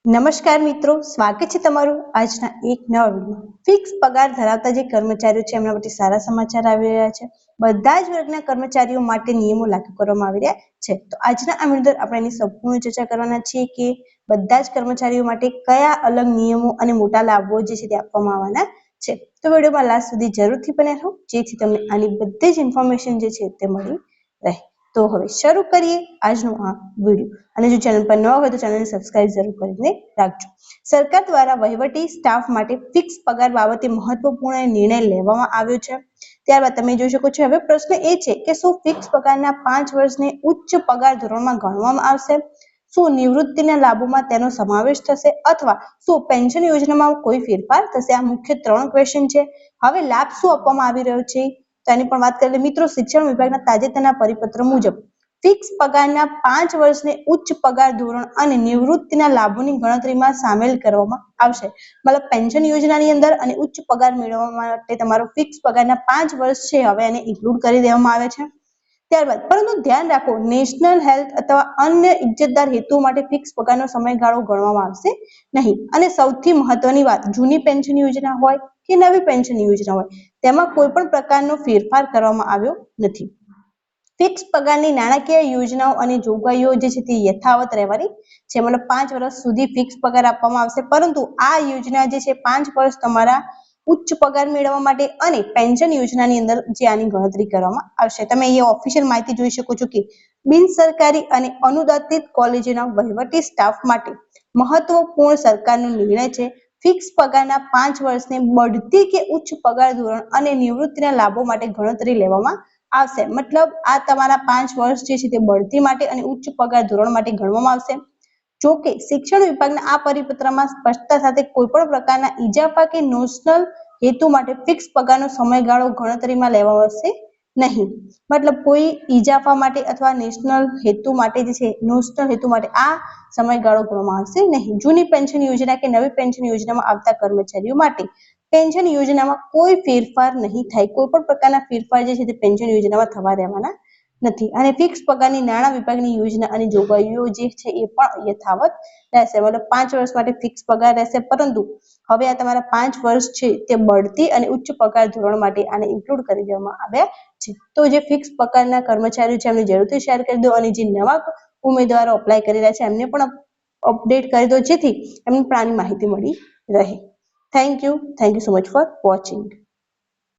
નમસ્કાર મિત્રો, સ્વાગત છે તમારું આજના એક નવા વિડીયો. ફિક્સ પગાર ધરાવતા જે કર્મચારીઓ છે એમના માટે સારા સમાચાર આવી રહ્યા છે. બધા જ વર્ગના કર્મચારીઓ માટે નિયમો લાગુ કરવામાં આવી રહ્યા છે. તો આજના આ વિડીયો આપણે એની સંપૂર્ણ ચર્ચા કરવાના છીએ કે બધા જ કર્મચારીઓ માટે કયા અલગ નિયમો અને મોટા લાભો જે છે તે આપવામાં આવવાના છે. તો વિડીયોમાં લાસ્ટ સુધી જરૂરથી બને રહો જેથી તમને આની બધી જ ઇન્ફોર્મેશન જે છે તે મળી રહે. તો હવે શરૂ કરીએ આજનો આ વિડીયો. અને જો ચેનલ પર નવા હોય તો ચેનલને સબસ્ક્રાઇબ જરૂર કરીને રાખજો. સરકાર દ્વારા વહીવટી સ્ટાફ માટે ફિક્સ પગાર બાબતે મહત્વપૂર્ણ નિર્ણય લેવામાં આવ્યો છે. ત્યારબાદ તમે જોઈ શકો છો હવે પ્રશ્ન એ છે કે શું ફિક્સ પગારના 5 વર્ષને ઉચ્ચ પગાર ધોરણમાં ગણવામાં આવશે? શું નિવૃત્તિના લાભોમાં તેનો સમાવેશ થશે અથવા શું પેન્શન યોજનામાં કોઈ ફેરફાર થશે? આ મુખ્ય 3 ક્વેશ્ચન છે. હવે લાભ શું આપવામાં આવી રહ્યો છે તો એની પણ વાત કરીએ મિત્રો. શિક્ષણ વિભાગના તાજેતરના પરિપત્ર મુજબ ફિક્સ પગારના 5 વર્ષને ઉચ્ચ પગાર ધોરણ અને નિવૃત્તિના લાભોની ગણતરીમાં સામેલ કરવામાં આવશે. મતલબ પેન્શન યોજનાની અંદર અને ઉચ્ચ પગાર મેળવવા માટે તમારો ફિક્સ પગારના 5 વર્ષ છે હવે એને ઇન્ક્લુડ કરી દેવામાં આવે છે. ત્યારબાદ પરંતુ ધ્યાન રાખો, નેશનલ હેલ્થ અથવા અન્ય ઇજ્જતદાર હેતુઓ માટે ફિક્સ પગારનો સમયગાળો ગણવામાં આવશે નહીં. અને સૌથી મહત્વની વાત, જૂની પેન્શન યોજના હોય કે નવી પેન્શન યોજના હોય તેમાં કોઈ પણ પ્રકારનો ફેરફાર કરવામાં આવ્યો નથી. ફિક્સ પગારની નાણાકીય યોજનાઓ અને જોગવાઈઓ જે છે તે યથાવત રહેવાની છે. મતલબ 5 વર્ષ સુધી ફિક્સ પગાર આપવામાં આવશે, પરંતુ આ યોજના જે છે 5 વર્ષ તમારા ઉચ્ચ પગાર મેળવવા માટે અને પેન્શન યોજનાની અંદર જે આની ગણતરી કરવામાં આવશે. તમે અહીંયા ઓફિશિયલ માહિતી જોઈ શકો છો કે બિન સરકારી અને અનુદાનિત કોલેજોના વહીવટી સ્ટાફ માટે મહત્વપૂર્ણ સરકારનો નિર્ણય છે. ફિક્સ પગારના 5 વર્ષને બઢતી કે ઉચ્ચ પગાર ધોરણ અને નિવૃત્તિના લાભો માટે ગણતરી લેવામાં આવશે. મતલબ આ તમારા 5 વર્ષ જે છે તે બઢતી માટે અને ઉચ્ચ પગાર ધોરણ માટે ગણવામાં આવશે. જો કે શિક્ષણ વિભાગના આ પરિપત્રમાં સ્પષ્ટતા સાથે કોઈ પણ પ્રકારના ઇજાફા કે નોશનલ હેતુ માટે ફિક્સ પગારનો સમયગાળો ગણતરીમાં લેવામાં આવશે નહીં. મતલબ કોઈ ઇજાફા માટે અથવા નેશનલ હેતુ માટે જે છે નોશનલ હેતુ માટે આ સમયગાળો ગણવામાં આવશે નહીં. જૂની પેન્શન યોજના કે નવી પેન્શન યોજનામાં આવતા કર્મચારીઓ માટે પેન્શન યોજનામાં કોઈ ફેરફાર નહીં થાય. કોઈ પણ પ્રકારના ફેરફાર જે છે તે પેન્શન યોજનામાં થવા દેવાના નથી. અને ફિક્સ પગારની નાણાં વિભાગની યોજના અને જોગવાઈઓ જે છે એ પણ યથાવત રહેશે. મતલબ 5 વર્ષ માટે ફિક્સ પગાર રહેશે, પરંતુ હવે આ તમારા 5 વર્ષ છે તે બઢતી અને ઉચ્ચ પગાર ધોરણ માટે આને ઇન્ક્લુડ કરી દેવામાં આવ્યા છે. તો જે ફિક્સ પગારના કર્મચારીઓ છે એમને જરૂરથી શેર કરી દો અને જે નવા ઉમેદવારો અપ્લાય કરી રહ્યા છે એમને પણ અપડેટ કરી દો જેથી એમને પણ આની માહિતી મળી રહે. Thank you so much for watching.